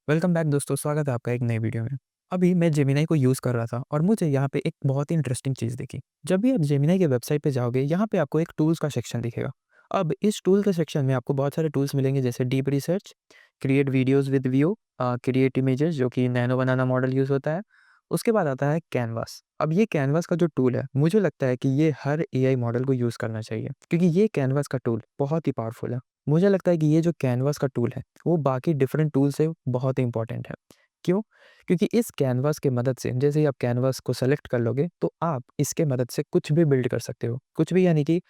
Welcome back दोस्तों, स्वागत है आपका एक नई वीडियो में। अभी मैं जेमिनी को यूज़ कर रहा था और मुझे यहाँ पे एक बहुत ही इंटरेस्टिंग चीज़ दिखी। जब भी आप जेमिनी की वेबसाइट पे जाओगे, यहाँ पे आपको एक टूल्स का सेक्शन दिखेगा। अब इस टूल के सेक्शन में आपको बहुत सारे टूल्स मिलेंगे जैसे deep research, create videos with view, create images जो कि नैनो बनाना मॉडल यूज़ होता है। उसके बाद आता है कैनवास। अब ये कैनवास का जो टूल है, मुझे लगता है कि ये हर एआई मॉडल को यूज़ करना चाहिए क्योंकि ये कैनवास का टूल बहुत ही पावरफुल है। मुझे लगता है कि ये जो कैनवास का टूल है, वो बाकी डिफरेंट टूल से बहुत इंपॉर्टेंट है। क्यों? क्योंकि इस कैनवास की मदद से जैसे ही आप कैनवास को सेलेक्ट कर लोगे, तो आप इसके मदद से कुछ भी बिल्ड कर सकते हो। कुछ भी यानी कि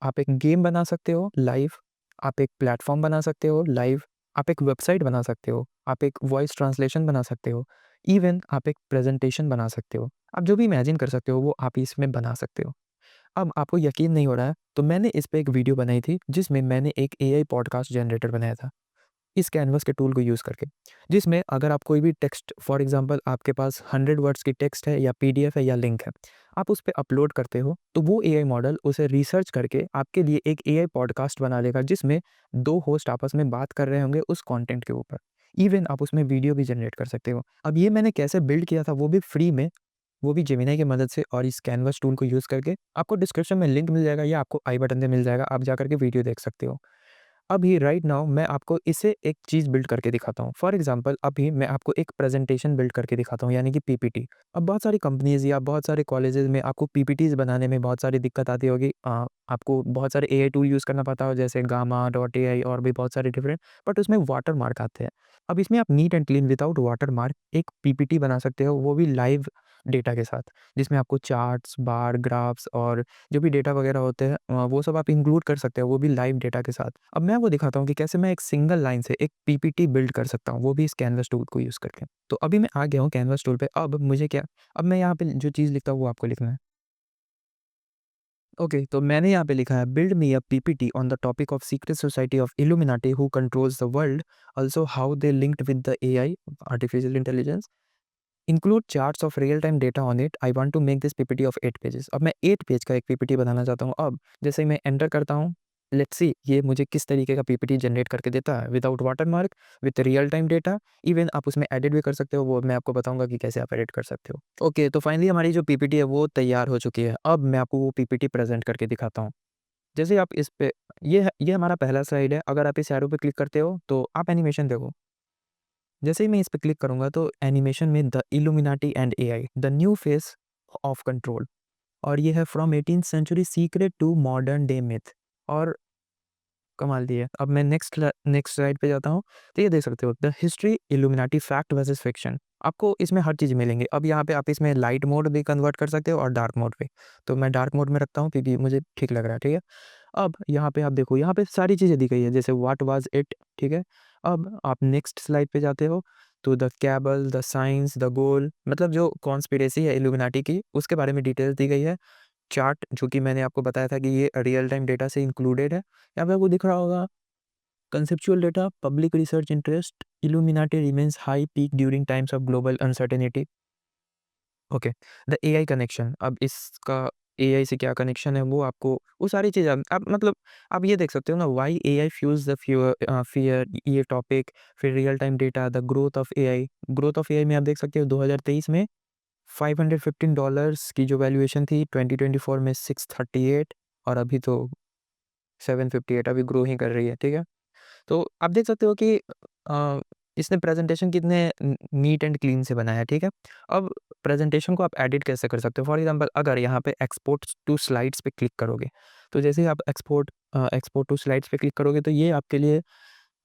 आप एक गेम बना सकते हो लाइव, आप एक प्लेटफ़ॉर्म बना सकते हो लाइव, आप एक वेबसाइट बना सकते हो, आप एक वॉइस ट्रांसलेशन बना सकते हो, इवन आप एक प्रेज़ेंटेशन बना सकते हो। आप जो भी इमेजिन कर सकते हो, वो आप इसमें बना सकते हो। अब आपको यकीन नहीं हो रहा है, तो मैंने इस पे एक वीडियो बनाई थी, जिसमें मैंने एक एआई पॉडकास्ट जनरेटर बनाया था, इस कैनवास के टूल को यूज़ करके। जिसमें अगर आप कोई भी टेक्स्ट फॉर एग्ज़ाम्पल आपके पास 100 वर्ड्स की टेक्स्ट है या पीडीएफ है या लिंक है, आप उस पे अपलोड करते हो, तो वो एआई मॉडल उसे रिसर्च करके आपके लिए एक एआई पॉडकास्ट बना देगा, जिसमें 2 होस्ट आपस में बात कर रहे होंगे उस कंटेंट के ऊपर। इवन आप उसमें वीडियो भी जनरेट कर सकते हो। अब ये मैंने कैसे बिल्ड किया था, वो भी फ्री में, वो भी जेमिनी की मदद से और इस कैनवास टूल को यूज़ करके। आपको डिस्क्रिप्शन में लिंक मिल जाएगा या आपको आई बटन पे मिल जाएगा, आप जाकर के वीडियो देख सकते हो। अभी राइट नाउ मैं आपको इसे एक चीज़ बिल्ड करके दिखाता हूँ। फॉर एग्ज़ाम्पल अभी मैं आपको एक प्रेज़ेंटेशन बिल्ड करके दिखाता हूँ, यानी कि पीपीटी। अब बहुत सारी कंपनीज़ या बहुत सारे कॉलेजेज़ में आपको पीपीटीज़ बनाने में बहुत सारी दिक्कत आती होगी। आपको बहुत सारे एआई टूल यूज़ करना पड़ता हो जैसे गामा, डॉट एआई और भी बहुत सारे डिफरेंट, बट उसमें वाटरमार्क आते हैं। अब इसमें आप neat and clean without watermark एक पीपीटी बना सकते हो, वो भी लाइव डेटा के साथ, जिसमें आपको चार्ट्स, बार, ग्राफ्स और जो भी डेटा वगैरह होते हैं वो सब आप इंक्लूड कर सकते हो, वो भी लाइव डेटा के साथ। अब मैं वो दिखाता हूँ कि कैसे मैं एक सिंगल लाइन से एक पीपीटी बिल्ड कर सकता हूँ, वो भी इस कैनवास टूल को यूज़ करके। तो अभी मैं आ गया हूँ कैनवास टूल पे। अब मैं यहाँ पे जो चीज़ लिखता हूँ वो आपको लिखना है। ओके, तो मैंने यहाँ पे लिखा है build me a PPT on the topic of secret society of Illuminati who controls the world, also how they linked with the AI, artificial intelligence, include charts of real time data on it, I want to make this PPT of 8 pages. अब मैं 8 page का एक PPT बनाना चाहता हूँ। अब जैसे ही मैं enter करता हूँ, लेट्स सी ये मुझे किस तरीके का पीपीटी जनरेट करके देता है without watermark, with real time data. Even आप उसमें एडिट भी कर सकते हो, वो मैं आपको बताऊंगा कि कैसे आप एडिट कर सकते हो। ओके, तो फाइनली हमारी जो पीपीटी है वो तैयार हो चुकी है। अब मैं आपको वो पीपीटी प्रेजेंट करके दिखाता हूँ। जैसे आप इस पे, ये हमारा पहला स्लाइड है। अगर आप इस एरो पे क्लिक करते हो तो आप एनिमेशन देखो। जैसे ही मैं इस पे क्लिक करूँगा तो एनिमेशन में the Illuminati and AI the new face of control, और ये है from 18th century secret to modern day myth. और कमाल दी है। अब मैं नेक्स्ट स्लाइड पे जाता हूँ, तो ये देख सकते हो the history illuminati fact versus fiction. आपको इसमें हर चीज़ मिलेंगी। अब यहाँ पे आप इसमें लाइट मोड भी कन्वर्ट कर सकते हो और डार्क मोड भी। तो मैं डार्क मोड में रखता हूँ क्योंकि मुझे ठीक लग रहा है, ठीक है? अब यहाँ पे आप देखो, यहाँ पे सारी चीज़ें दी गई है जैसे व्हाट वाज़ इट, ठीक है? अब आप नेक्स्ट स्लाइड पे जाते हो तो the cable, the science, the goal, मतलब जो कॉन्स्पिरेसी है इल्यूमिनाटी की, उसके बारे में डिटेल्स दी गई है। चार्ट जो कि मैंने आपको बताया था कि ये रियल टाइम डेटा से इंक्लूडेड है। यहाँ पे आपको दिख रहा होगा conceptual data, public research interest, Illuminati remains high peak during times of global uncertainty. Okay, the AI connection, अब इसका एआई से क्या कनेक्शन है वो आपको, वो सारी चीज़ आप मतलब आप ये देख सकते हो ना, why AI fuels the fear, ये टॉपिक, फिर real time data, the growth of AI में आप देख सकते हो 2023 में $515 की जो वैल्यूएशन थी, 2024 में 638, और अभी तो 758 अभी ग्रो ही कर रही है, ठीक है? तो आप देख सकते हो कि अ, इसने प्रेजेंटेशन कितने नीट एंड क्लीन से बनाया है, ठीक है? अब प्रेजेंटेशन को आप एडिट कैसे कर सकते हो? फॉर एग्जांपल अगर यहाँ पे एक्सपोर्ट टू स्लाइड्स पे क्लिक करोगे, तो जैसे ही आप एक्सपोर्ट टू स्लाइड्स पे क्लिक करोगे, तो ये आपके लिए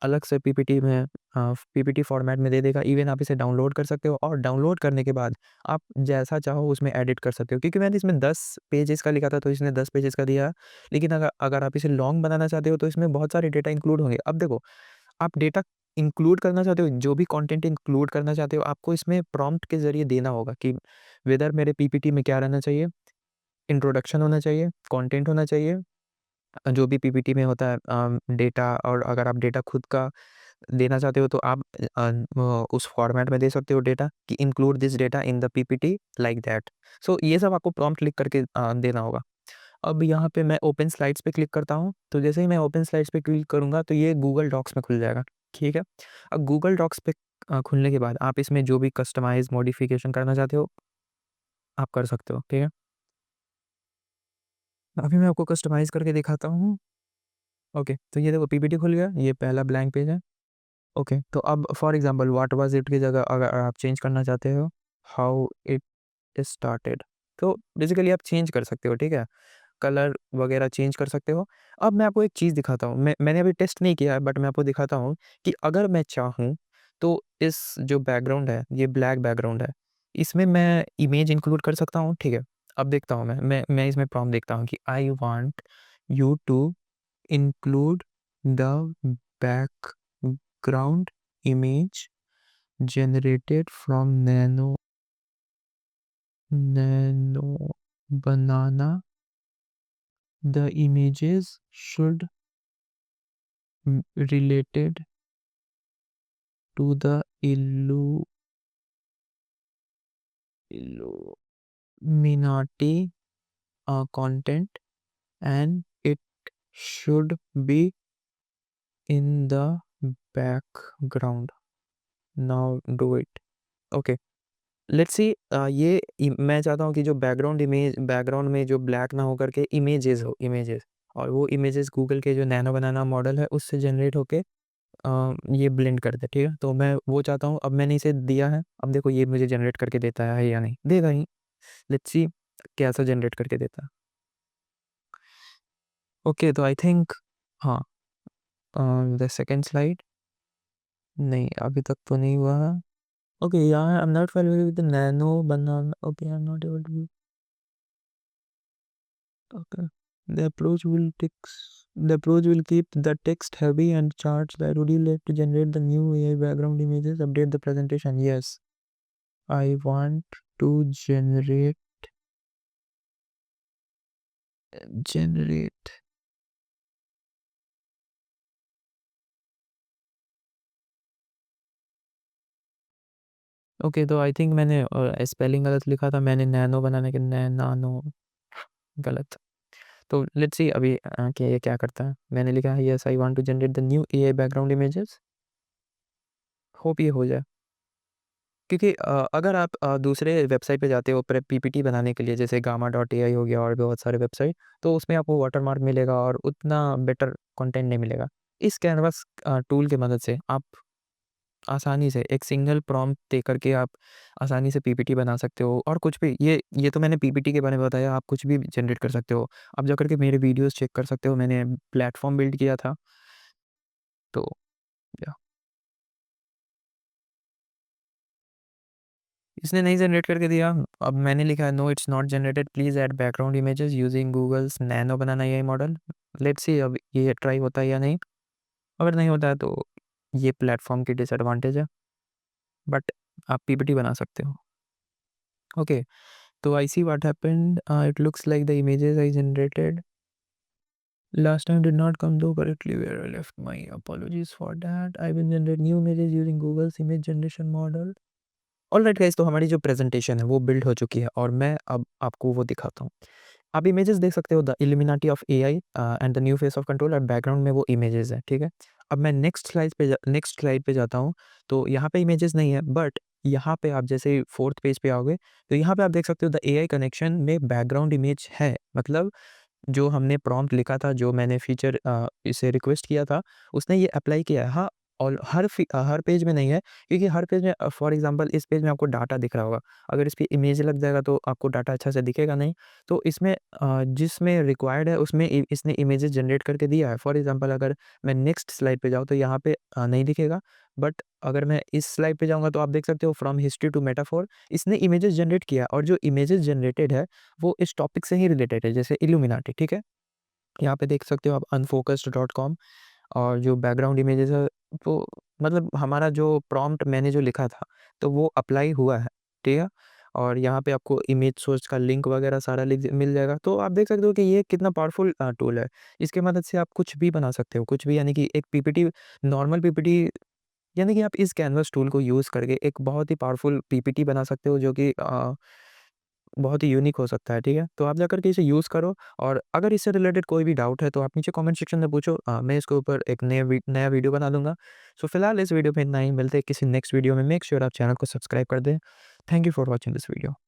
अलग से पीपीटी में पीपीटी फॉर्मेट में दे देगा। इवन आप इसे डाउनलोड कर सकते हो और डाउनलोड करने के बाद आप जैसा चाहो उसमें एडिट कर सकते हो। क्योंकि मैंने इसमें 10 पेजेस का लिखा था, तो इसने 10 पेजेस का दिया। लेकिन अगर अगर आप इसे लॉन्ग बनाना चाहते हो, तो इसमें बहुत सारे डेटा इंक्लूड होंगे। अब देखो, आप डेटा इंक्लूड करना चाहते हो, जो भी कंटेंट इंक्लूड करना चाहते हो, आपको इसमें प्रॉम्प्ट के ज़रिए देना होगा कि वेदर मेरे पीपीटी में क्या रहना चाहिए, इंट्रोडक्शन होना चाहिए, कंटेंट होना चाहिए, जो भी पीपीटी में होता है डेटा, और अगर आप डेटा खुद का देना चाहते हो तो आप उस फॉर्मेट में दे सकते हो डेटा कि include this data in the PPT like that. So ये सब आपको प्रॉम्प्ट लिख करके देना होगा। अब यहाँ पे मैं ओपन स्लाइड्स पे क्लिक करता हूँ, तो जैसे ही मैं ओपन स्लाइड्स पे क्लिक करूँगा तो ये गूगल डॉक्स में खुल जाएगा, ठीक है? अब गूगल डॉक्स पे खुलने के बाद आप इसमें जो भी कस्टमाइज़ मॉडिफ़िकेशन करना चाहते हो, आप कर सकते हो, ठीक है? अभी मैं आपको कस्टमाइज़ करके दिखाता हूँ। ओके, तो ये देखो पीपीटी खुल गया, ये पहला ब्लैंक पेज है। ओके, तो अब for example what was it की जगह अगर आप चेंज करना चाहते हो, हाउ इट स्टार्टेड, तो बेसिकली आप चेंज कर सकते हो, ठीक है? कलर वगैरह चेंज कर सकते हो। अब मैं आपको एक चीज़ दिखाता हूँ, मैंने अभी टेस्ट नहीं किया है बट मैं आपको दिखाता हूँ कि अगर मैं चाहूँ तो इस जो बैकग्राउंड है, ये ब्लैक बैकग्राउंड है, इसमें मैं इमेज इंक्लूड कर सकता हूँ, ठीक है? अब देखता हूँ मैं इसमें प्रॉम्प्ट देखता हूँ कि I want you to include the background image generated from nano banana. The images should related to the Illuminati content, and it should be in the background. Now do it. Okay. Let's see ये मैं चाहता हूँ कि जो background में जो black ना होकर के इमेजेस हो इमेजेस, और वो इमेजेस गूगल के जो नैनो बनाना मॉडल है उससे जनरेट होके ये ब्लेंड कर दे, ठीक है? तो मैं वो चाहता हूँ, अब मैंने इसे दिया है, अब देखो ये मुझे जनरेट करके देता है या नहीं देगा ही। लेट्स सी कैसा जनरेट करके देता है। ओके, तो आई थिंक हाँ, द सेकेंड स्लाइड, नहीं अभी तक तो नहीं हुआ है। ओके, यहाँ I am not familiar with the nano banana, okay I am not able to, okay. The approach will keep the text heavy and charts that would you like to generate the new AI background images, update the presentation. Yes, I want to generate. Okay, तो I think मैंने spelling गलत लिखा था, मैंने nano बनाने के नानो गलत। तो लेट्स सी अभी कि ये क्या करता है। मैंने लिखा है yes I want to generate the new AI background images, hope ये हो जाए। क्योंकि अगर आप दूसरे वेबसाइट पे जाते हो पीपीटी बनाने के लिए, जैसे गामा डॉट एआई हो गया और भी बहुत सारे वेबसाइट, तो उसमें आपको वाटरमार्क मिलेगा और उतना बेटर कंटेंट नहीं मिलेगा। इस कैनवास टूल की मदद से आप आसानी से एक सिंगल प्रॉम्प्ट दे करके आप आसानी से पीपीटी बना सकते हो, और कुछ भी ये तो मैंने पीपीटी के बारे में बताया, आप कुछ भी जनरेट कर सकते हो। आप जा करके मेरे वीडियोस चेक कर सकते हो, मैंने प्लेटफॉर्म बिल्ड किया था, तो या इसने नहीं जनरेट करके दिया। अब मैंने लिखा है no it's not generated, please add background images using Google's nano banana AI model. Let's see अब ये ट्राई होता है या नहीं। अगर नहीं होता है तो ये प्लेटफॉर्म की डिसएडवांटेज है, बट आप पीपीटी बना सकते हो। ओके, तो I see what happened, it looks like the images I generated last time did not come though correctly where I left. My apologies for that. I will generate new images using Google's image generation model. Alright guys, तो हमारी जो presentation है वो build हो चुकी है और मैं अब आपको वो दिखाता हूँ। आप इमेजेस देख सकते हो, the illuminati of AI and the new face of control, और बैकग्राउंड में वो इमेजेस है, ठीक है? अब मैं नेक्स्ट स्लाइड पे जाता हूँ, तो यहाँ पे इमेजेस नहीं है, बट यहाँ पे आप जैसे फोर्थ पेज पे आओगे तो यहाँ पे आप देख सकते हो द एआई कनेक्शन में बैकग्राउंड इमेज है। मतलब जो हमने प्रॉम्प्ट लिखा था, जो मैंने फीचर इसे रिक्वेस्ट किया था, उसने ये अप्लाई किया है। हाँ, और हर पेज में नहीं है, क्योंकि हर पेज में फॉर एग्ज़ाम्पल इस पेज में आपको डाटा दिख रहा होगा, अगर इस पे इमेज लग जाएगा तो आपको डाटा अच्छा से दिखेगा नहीं। तो इसमें जिसमें रिक्वायर्ड है उसमें इसने इमेजेस जनरेट करके दिया है। फॉर एग्ज़ाम्पल अगर मैं नेक्स्ट स्लाइड पे जाऊँ तो यहाँ पे नहीं दिखेगा, बट अगर मैं इस स्लाइड पे जाऊँगा तो आप देख सकते हो फ्रॉम हिस्ट्री टू मेटाफोर, इसने इमेजेस जनरेट किया, और जो इमेजेस जनरेटेड है वो इस टॉपिक से ही रिलेटेड है, जैसे इल्यूमिनाटी, ठीक है? यहाँ पे देख सकते हो आप unfocused.com, और जो बैकग्राउंड इमेजेस है, तो मतलब हमारा जो प्रॉम्प्ट मैंने जो लिखा था तो वो अप्लाई हुआ है, ठीक है? और यहाँ पे आपको इमेज सोर्स का लिंक वगैरह सारा लिख मिल जाएगा। तो आप देख सकते हो कि ये कितना पावरफुल टूल है। इसकी मदद से आप कुछ भी बना सकते हो, कुछ भी, यानी कि एक पीपीटी, नॉर्मल पीपीटी, यानी कि आप इस कैनवास टूल को यूज़ करके एक बहुत ही पावरफुल पीपीटी बना सकते हो, जो कि बहुत ही यूनिक हो सकता है, ठीक है? तो आप जाकर के इसे यूज़ करो और अगर इससे रिलेटेड कोई भी डाउट है तो आप नीचे कमेंट सेक्शन में पूछो, मैं इसके ऊपर एक नया वीडियो बना दूँगा। सो फिलहाल इस वीडियो में इतना ही, मिलते हैं किसी नेक्स्ट वीडियो में। मेक श्योर आप चैनल को सब्सक्राइब कर दें। Thank you for watching this video.